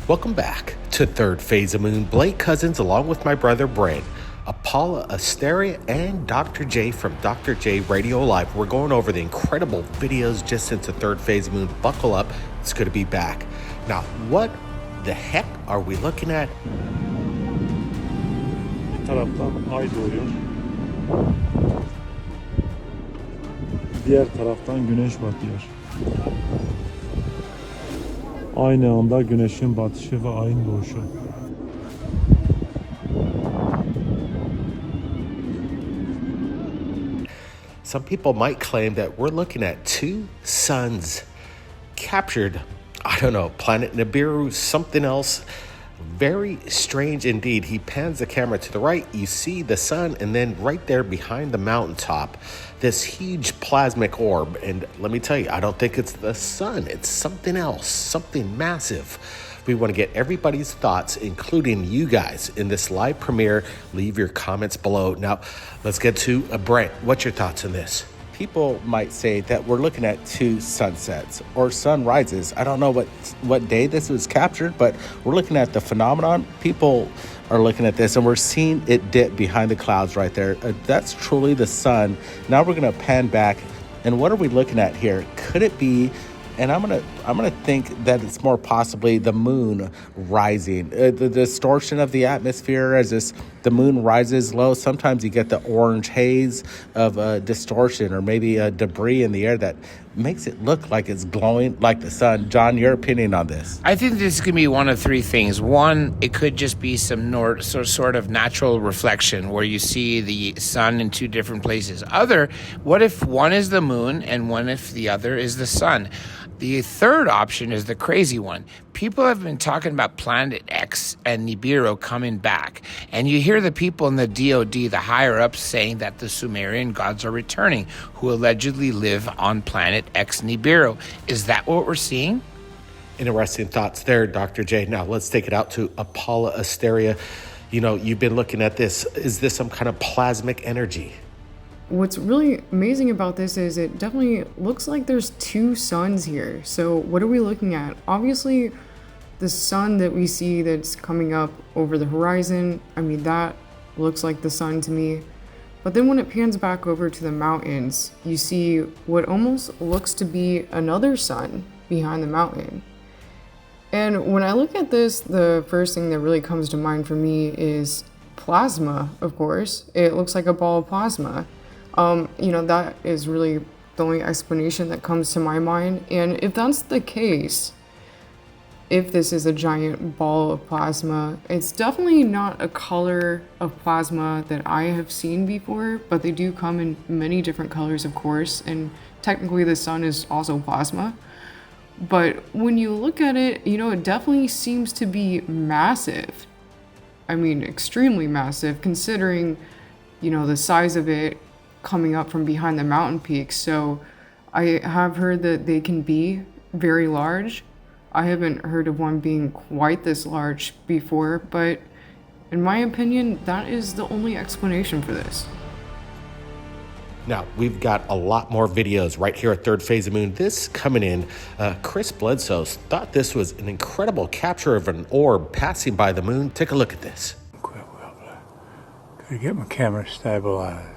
Welcome back to Third Phase of Moon. Blake Cousins along with my brother Brent, Paula Asteria, and Dr. J from Dr. J Radio Live. We're going over the incredible videos just since the Third Phase of Moon. Buckle up, it's going to be back. Now, what the heck are we looking at? Bir taraftan ay doğuyor. Diğer taraftan güneş batıyor. Aynı anda güneşin batışı ve ayın doğuşu. Some people might claim that we're looking at two suns captured, I don't know, planet Nibiru, something else. Very strange indeed. He pans the camera to the right, you see the sun, and then right there behind the mountaintop, this huge plasmic orb. And let me tell you, I don't think it's the sun. It's something else, something massive. We want to get everybody's thoughts, including you guys, in this live premiere. Leave your comments below. Now, let's get to Brent. What's your thoughts on this? People might say that we're looking at two sunsets or sunrises. I don't know what day this was captured, but we're looking at the phenomenon. People are looking at this and we're seeing it dip behind the clouds right there. That's truly the sun. Now we're going to pan back. And what are we looking at here? Could it be, and I'm gonna think that it's more possibly the moon rising. The distortion of the atmosphere as the moon rises low. Sometimes you get the orange haze of distortion or maybe debris in the air that makes it look like it's glowing like the sun. John, your opinion on this? I think this could be one of three things. One, it could just be some sort of natural reflection where you see the sun in two different places. Other, what if one is the moon and one if the other is the sun? The third option is the crazy one. People have been talking about Planet X and Nibiru coming back. And you hear the people in the DoD, the higher-ups, saying that the Sumerian gods are returning, who allegedly live on Planet X Nibiru. Is that what we're seeing? Interesting thoughts there, Dr. J. Now, let's take it out to Paula Asteria. You know, you've been looking at this. Is this some kind of plasmic energy? What's really amazing about this is it definitely looks like there's two suns here. So what are we looking at? Obviously, the sun that we see that's coming up over the horizon, I mean, that looks like the sun to me. But then when it pans back over to the mountains, you see what almost looks to be another sun behind the mountain. And when I look at this, the first thing that really comes to mind for me is plasma, of course. It looks like a ball of plasma. That is really the only explanation that comes to my mind. And if that's the case, if this is a giant ball of plasma, it's definitely not a color of plasma that I have seen before, but they do come in many different colors, of course. And technically the sun is also plasma. But when you look at it, it definitely seems to be massive. I mean, extremely massive, considering, the size of it coming up from behind the mountain peaks. So I have heard that they can be very large. I haven't heard of one being quite this large before, but in my opinion, that is the only explanation for this. Now, we've got a lot more videos right here at Third Phase of Moon. This coming in, Chris Bledsoe thought this was an incredible capture of an orb passing by the moon. Take a look at this. Gotta get my camera stabilized.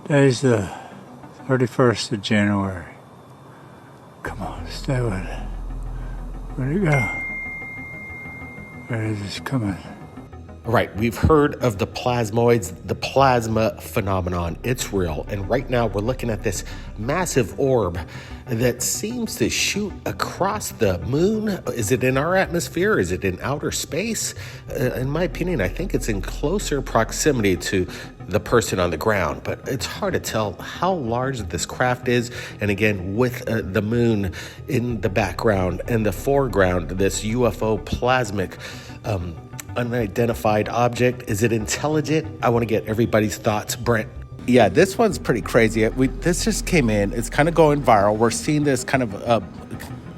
Today's the 31st of January. Come on, stay with it. Where'd it go? Where is this coming? Right, we've heard of the plasmoids, the plasma phenomenon. It's real. And right now we're looking at this massive orb that seems to shoot across the moon. Is it in our atmosphere? Is it in outer space? In my opinion, I think it's in closer proximity to the person on the ground, but it's hard to tell how large this craft is. And again, with the moon in the background and the foreground, this UFO plasmic unidentified object. Is it intelligent? I want to get everybody's thoughts. Brent. Yeah, this one's pretty crazy. This just came in. It's kind of going viral. We're seeing this kind of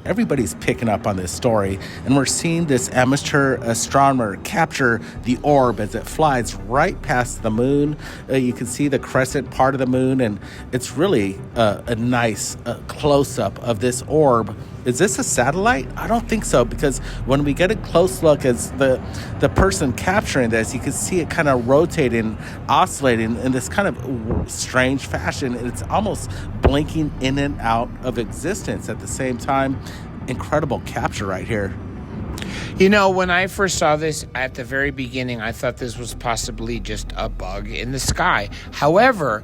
everybody's picking up on this story, and we're seeing this amateur astronomer capture the orb as it flies right past the moon. You can see the crescent part of the moon, and it's really a nice close-up of this orb. Is this a satellite? I don't think so, because when we get a close look as the person capturing this, you can see it kind of rotating, oscillating in this kind of strange fashion. It's almost blinking in and out of existence at the same time. Incredible capture right here. You know, when I first saw this at the very beginning, I thought this was possibly just a bug in the sky. However,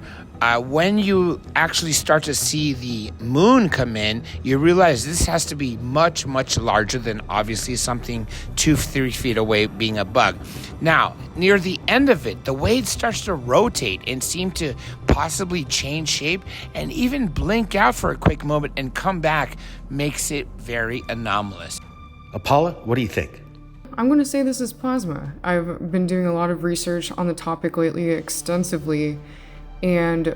when you actually start to see the moon come in, you realize this has to be much, much larger than obviously something 2-3 feet away being a bug. Now, near the end of it, the way it starts to rotate and seem to possibly change shape and even blink out for a quick moment and come back makes it very anomalous. Paula, what do you think? I'm going to say this is plasma. I've been doing a lot of research on the topic lately extensively, and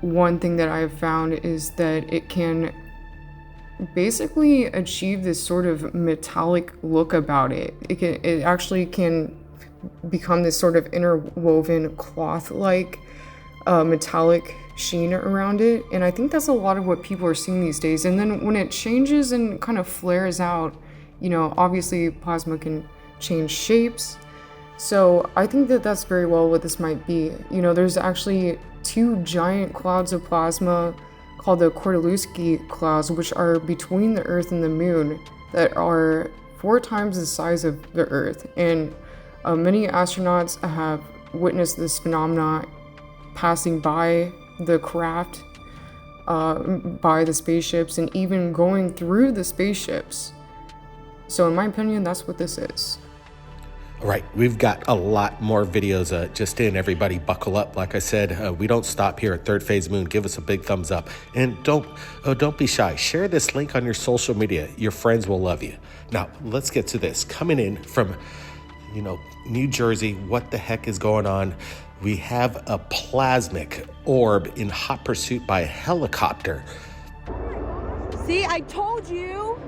one thing that I've found is that it can basically achieve this sort of metallic look about it. It actually can become this sort of interwoven cloth-like metallic sheen around it, and I think that's a lot of what people are seeing these days. And then when it changes and kind of flares out, you know, obviously plasma can change shapes. So I think that that's very well what this might be. You know, there's actually two giant clouds of plasma called the Kordylewski clouds, which are between the Earth and the Moon, that are 4 times the size of the Earth. And many astronauts have witnessed this phenomena passing by the craft, by the spaceships, and even going through the spaceships. So in my opinion, that's what this is. All right, we've got a lot more videos just in. Everybody buckle up. Like I said, we don't stop here at Third Phase Moon. Give us a big thumbs up. And don't be shy. Share this link on your social media. Your friends will love you. Now, let's get to this. Coming in from, New Jersey, what the heck is going on? We have a plasmic orb in hot pursuit by a helicopter. See, I told you.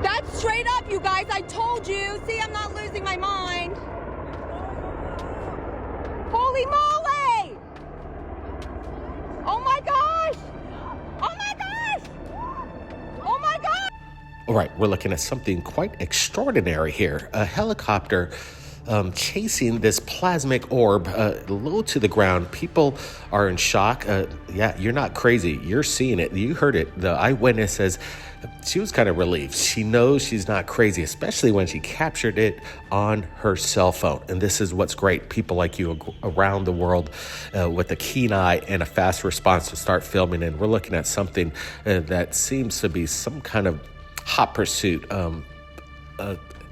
That's straight up, you guys. I told you. See, I'm not losing my mind. Holy moly! Oh my gosh! Oh my gosh! Oh my gosh! All right, we're looking at something quite extraordinary here. A helicopter chasing this plasmic orb low to the ground. People are in shock. Yeah, you're not crazy. You're seeing it. You heard it. The eyewitness says she was kind of relieved. She knows she's not crazy, especially when she captured it on her cell phone. And this is what's great. People like you around the world with a keen eye and a fast response to start filming. And we're looking at something that seems to be some kind of hot pursuit.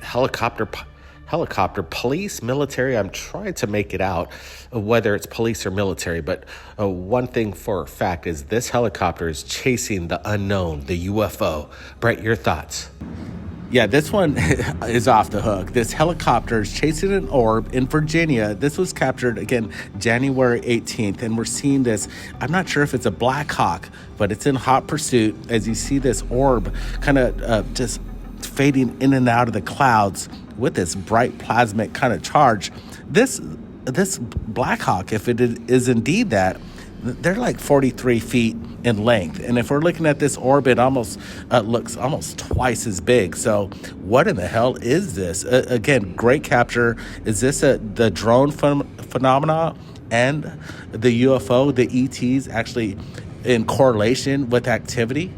Helicopter, police, military. I'm trying to make it out whether it's police or military, but one thing for a fact is this helicopter is chasing the unknown, the UFO. Brent, your thoughts? Yeah, this one is off the hook. This helicopter is chasing an orb in Virginia. This was captured, again, January 18th, and we're seeing this. I'm not sure if it's a Black Hawk, but it's in hot pursuit as you see this orb kind of just fading in and out of the clouds with this bright plasmic kind of charge. This Black Hawk, if it is indeed that, they're like 43 feet in length. And if we're looking at this orbit, almost looks almost twice as big. So what in the hell is this? Again, great capture. Is this the drone phenomena and the UFO, the ETs actually in correlation with activity?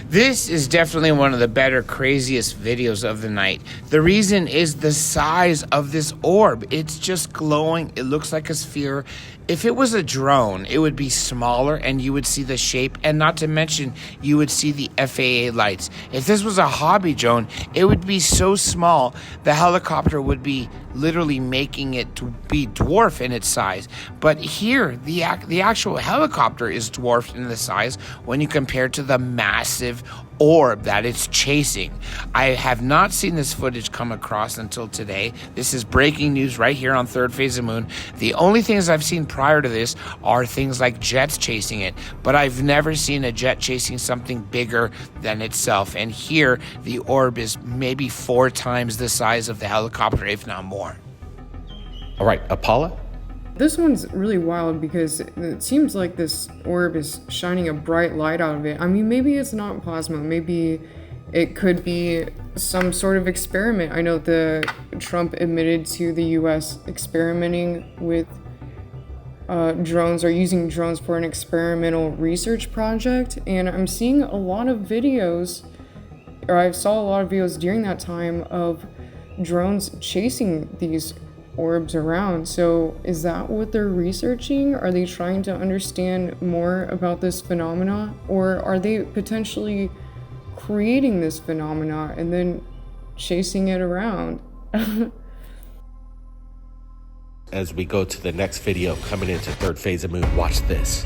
This is definitely one of the better, craziest videos of the night. The reason is the size of this orb. It's just glowing. It looks like a sphere. If it was a drone, it would be smaller and you would see the shape, and not to mention, you would see the FAA lights. If this was a hobby drone, it would be so small, the helicopter would be literally making it to be dwarf in its size. But here, the actual helicopter is dwarfed in the size when you compare to the massive orb that it's chasing. I have not seen this footage come across until today. This is breaking news right here on Third Phase of Moon. The only things I've seen prior to this are things like jets chasing it, but I've never seen a jet chasing something bigger than itself. And here, the orb is maybe 4 times the size of the helicopter, if not more. All right, Apollo? This one's really wild because it seems like this orb is shining a bright light out of it. I mean, maybe it's not plasma. Maybe it could be some sort of experiment. I know Trump admitted to the US experimenting with drones, or using drones for an experimental research project. And I'm seeing a lot of videos, or I saw a lot of videos during that time of drones chasing these orbs around. So is that what they're researching? Are they trying to understand more about this phenomena, or are they potentially creating this phenomena and then chasing it around? As we go to the next video coming into Third Phase of Moon, watch this.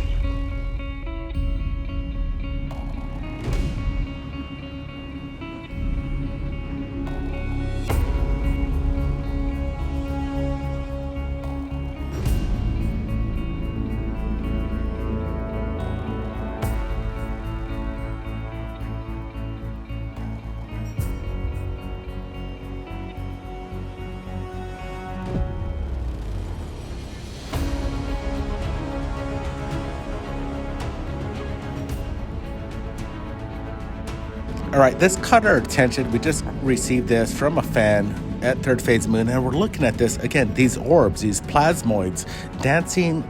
All right, this caught our attention. We just received this from a fan at Third Phase Moon, and we're looking at this again. These orbs, these plasmoids, dancing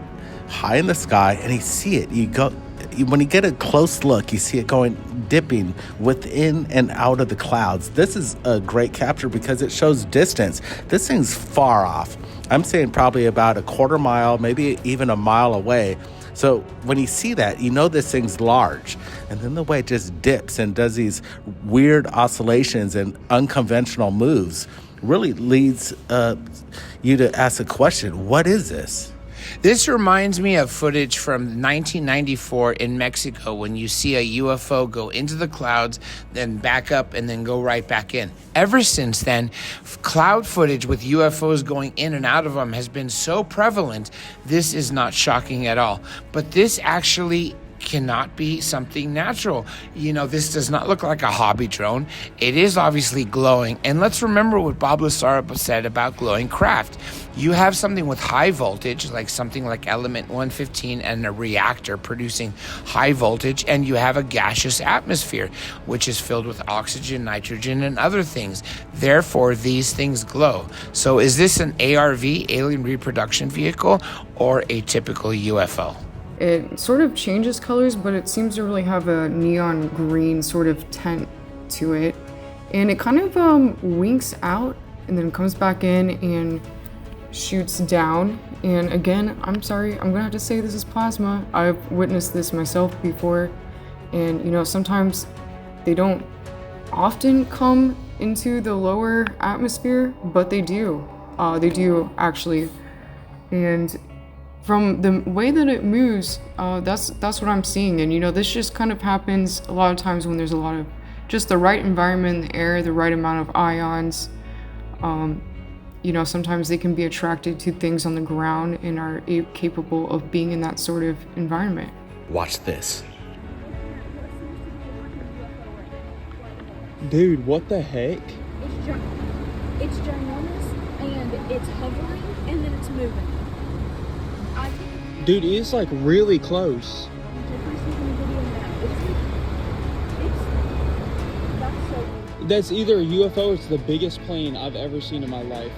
high in the sky, and you see it. When you get a close look, you see it dipping within and out of the clouds. This is a great capture because it shows distance. This thing's far off. I'm saying probably about a quarter mile, maybe even a mile away. So when you see that, you know this thing's large. And then the way it just dips and does these weird oscillations and unconventional moves really leads you to ask a question: what is this? This reminds me of footage from 1994 in Mexico, when you see a UFO go into the clouds, then back up, and then go right back in. Ever since then, cloud footage with UFOs going in and out of them has been so prevalent, this is not shocking at all. But this actually cannot be something natural. You know, this does not look like a hobby drone. It is obviously glowing. And let's remember what Bob Lazar said about glowing craft. You have something with high voltage, like something like element 115 and a reactor producing high voltage, and you have a gaseous atmosphere, which is filled with oxygen, nitrogen, and other things. Therefore, these things glow. So is this an ARV, alien reproduction vehicle, or a typical UFO? It sort of changes colors, but it seems to really have a neon green sort of tint to it. And it kind of winks out and then comes back in and shoots down. And again, I'm sorry, I'm gonna have to say this is plasma. I've witnessed this myself before. And you know, sometimes they don't often come into the lower atmosphere, but they do. They do actually. And from the way that it moves, that's what I'm seeing. And you know, this just kind of happens a lot of times when there's a lot of just the right environment in the air, the right amount of ions. You know, sometimes they can be attracted to things on the ground and are capable of being in that sort of environment. Watch this. Dude, what the heck? It's ginormous, and it's hovering, and then it's moving. Dude, it's like really close. That's either a UFO or it's the biggest plane I've ever seen in my life.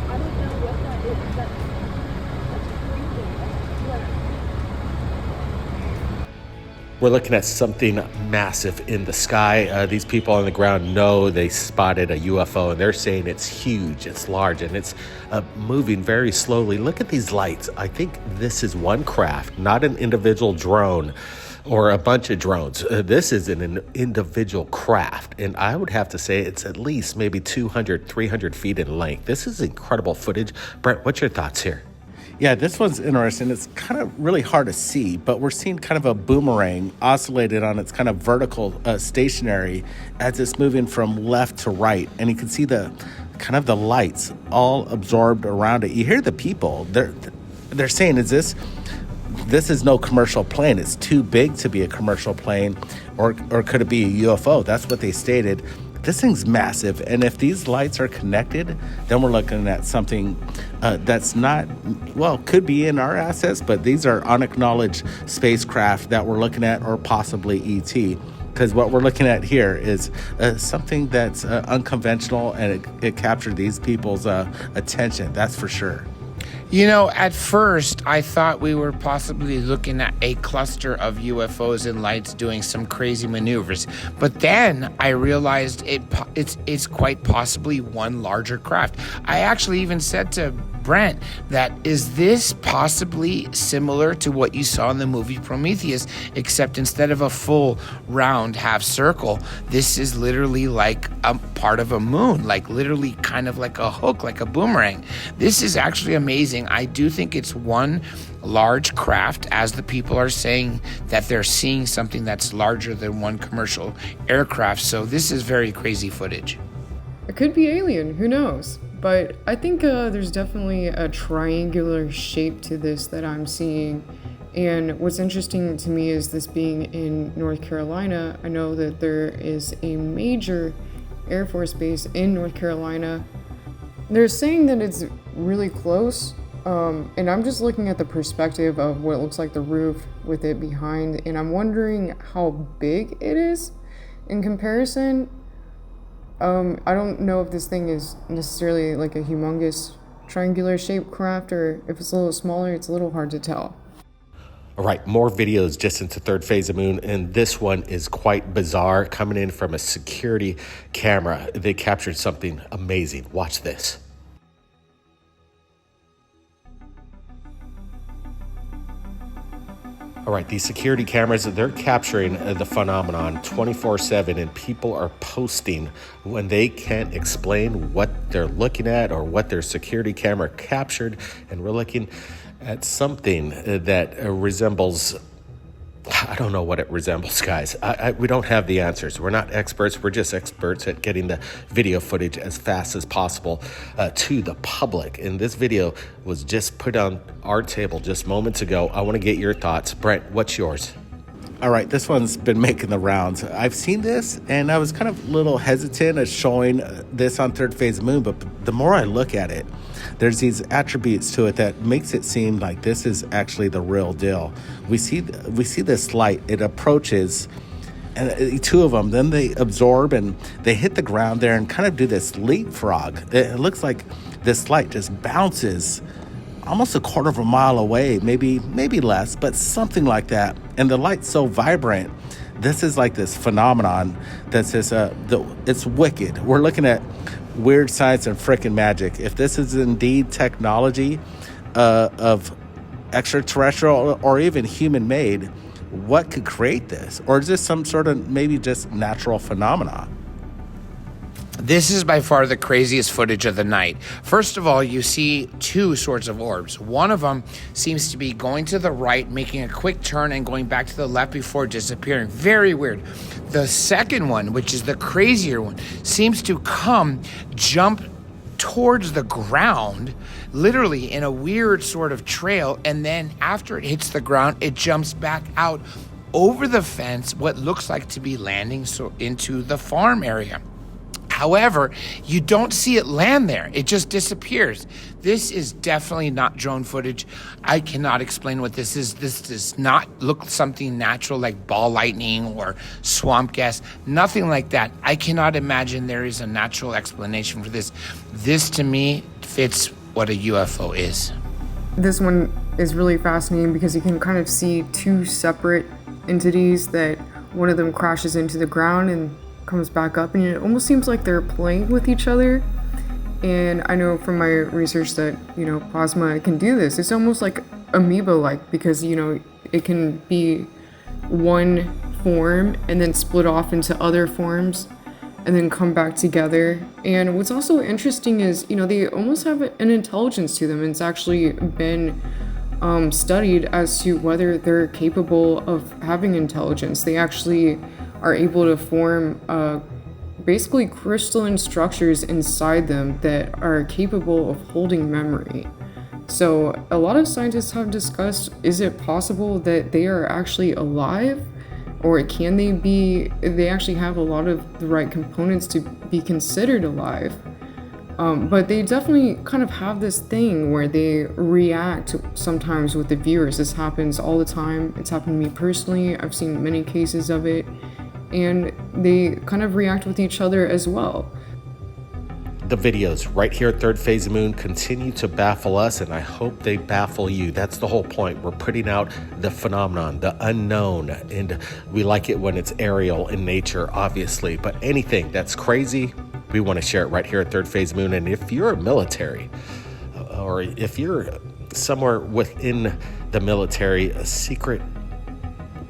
I don't know what that is. That's creepy. That's We're looking at something massive in the sky. These people on the ground know they spotted a UFO, and they're saying it's huge, it's large, and it's moving very slowly. Look at these lights. I think this is one craft, not an individual drone or a bunch of drones. This is an individual craft, and I would have to say it's at least maybe 200, 300 feet in length. This is incredible footage. Brent, what's your thoughts here? Yeah, this one's interesting. It's kind of really hard to see, but we're seeing kind of a boomerang oscillated on its kind of vertical stationary as it's moving from left to right. And you can see the kind of the lights all absorbed around it. You hear the people. They're saying, this is no commercial plane. It's too big to be a commercial plane, or could it be a UFO? That's what they stated. This thing's massive, and if these lights are connected, then we're looking at something that's not, well, could be in our assets, but these are unacknowledged spacecraft that we're looking at, or possibly ET, because what we're looking at here is something that's unconventional, and it captured these people's attention, that's for sure. You know, at first, I thought we were possibly looking at a cluster of UFOs and lights doing some crazy maneuvers. But then I realized it's quite possibly one larger craft. I actually even said to Brent, that is this possibly similar to what you saw in the movie Prometheus, except instead of a full round half circle, this is literally like a part of a moon, like literally kind of like a hook, like a boomerang. This is actually amazing. I do think it's one large craft, as the people are saying that they're seeing something that's larger than one commercial aircraft. So this is very crazy footage. It could be alien, who knows? But I think there's definitely a triangular shape to this that I'm seeing. And what's interesting to me is this being in North Carolina. I know that there is a major Air Force base in North Carolina. They're saying that it's really close. And I'm just looking at the perspective of what looks like the roof with it behind. And I'm wondering how big it is in comparison. I don't know if this thing is necessarily like a humongous triangular shaped craft, or if it's a little smaller. It's a little hard to tell. All right, more videos just into third phase of moon, and this one is quite bizarre, coming in from a security camera. They captured something amazing. Watch this. All right, these security cameras, they're capturing the phenomenon 24/7, and people are posting when they can't explain what they're looking at or what their security camera captured. And we're looking at something that resembles, I don't know what it resembles, guys. We don't have the answers. We're not experts. We're just experts at getting the video footage as fast as possible to the public. And this video was just put on our table just moments ago. I want to get your thoughts. Brent, what's yours? All right, this one's been making the rounds. I've seen this, and I was kind of a little hesitant at showing this on Third Phase of Moon, but the more I look at it, there's these attributes to it that makes it seem like this is actually the real deal. We see this light. It approaches, and two of them, then they absorb, and they hit the ground there and kind of do this leapfrog. It looks like this light just bounces almost a quarter of a mile away, maybe less, but something like that. And the light's so vibrant. This is like this phenomenon that's just, it's wicked. We're looking at weird science and frickin' magic. If this is indeed technology of extraterrestrial or even human-made, what could create this? Or is this some sort of maybe just natural phenomena? This is by far the craziest footage of the night. First of all, you see two sorts of orbs. One of them seems to be going to the right, making a quick turn, and going back to the left before disappearing. Very weird. The second one, which is the crazier one, seems to jump towards the ground, literally in a weird sort of trail, and then after it hits the ground, it jumps back out over the fence, what looks like to be landing into the farm area. However, you don't see it land there. It just disappears. This is definitely not drone footage. I cannot explain what this is. This does not look something natural like ball lightning or swamp gas. Nothing like that. I cannot imagine there is a natural explanation for this. This, to me, fits what a UFO is. This one is really fascinating because you can kind of see two separate entities that one of them crashes into the ground and comes back up, and it almost seems like they're playing with each other. And I know from my research that, plasma can do this. It's almost like amoeba-like, because, it can be one form and then split off into other forms and then come back together. And what's also interesting is, they almost have an intelligence to them. It's actually been studied as to whether they're capable of having intelligence. They actually are able to form basically crystalline structures inside them that are capable of holding memory. So a lot of scientists have discussed, is it possible that they are actually alive? Or can they actually have a lot of the right components to be considered alive? But they definitely kind of have this thing where they react sometimes with the viewers. This happens all the time. It's happened to me personally. I've seen many cases of it. And they kind of react with each other as well. The videos right here at Third Phase of Moon continue to baffle us, and I hope they baffle you. That's the whole point. We're putting out the phenomenon, the unknown, and we like it when it's aerial in nature, obviously. But anything that's crazy, we want to share it right here at Third Phase of Moon. And if you're a military, or if you're somewhere within the military, a secret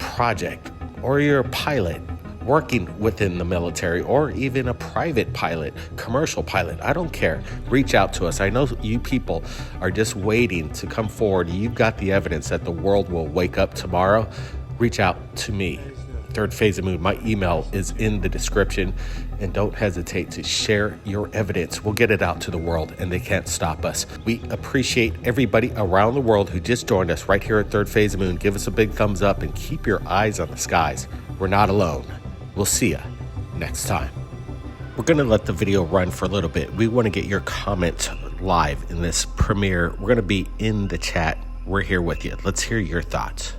project, or you're a pilot working within the military, or even a private pilot, commercial pilot, I don't care. Reach out to us. I know you people are just waiting to come forward. You've got the evidence that the world will wake up tomorrow. Reach out to me, Third Phase of Moon. My email is in the description, and don't hesitate to share your evidence. We'll get it out to the world, and they can't stop us. We appreciate everybody around the world who just joined us right here at Third Phase of Moon. Give us a big thumbs up and keep your eyes on the skies. We're not alone. We'll see ya next time. We're going to let the video run for a little bit. We want to get your comments live in this premiere. We're going to be in the chat. We're here with you. Let's hear your thoughts.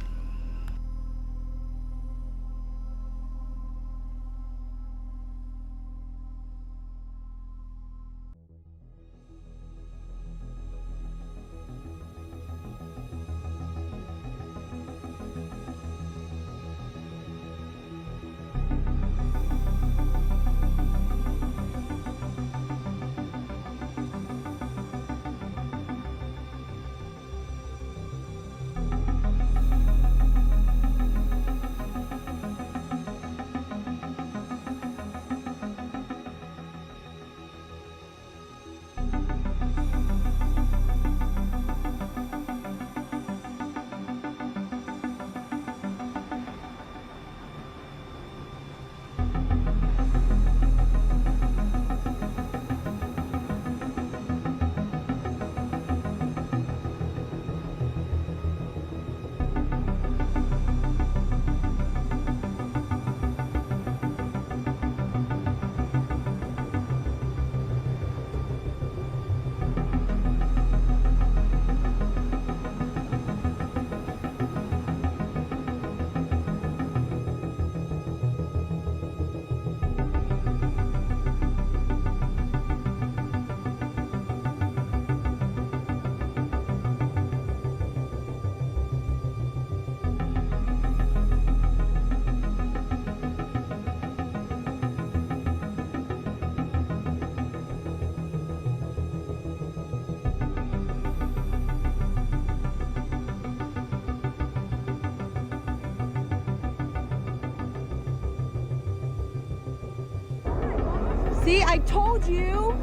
See, I told you.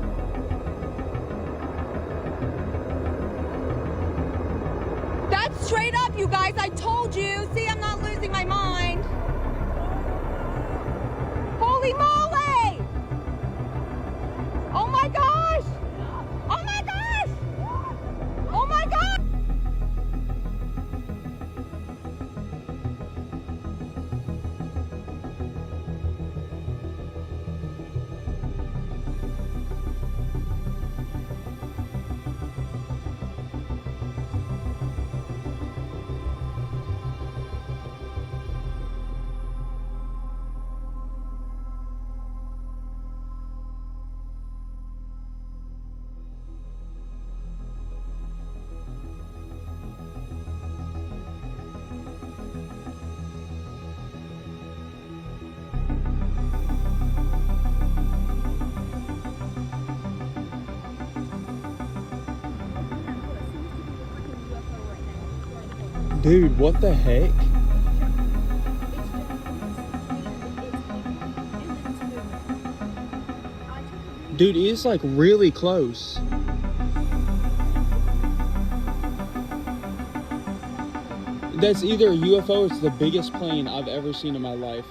That's straight up, you guys. I told you. See, I'm not losing my mind. Holy moly! Oh my gosh! Oh my gosh! Oh my gosh! Dude, what the heck? Dude, it's like really close. That's either a UFO or it's the biggest plane I've ever seen in my life.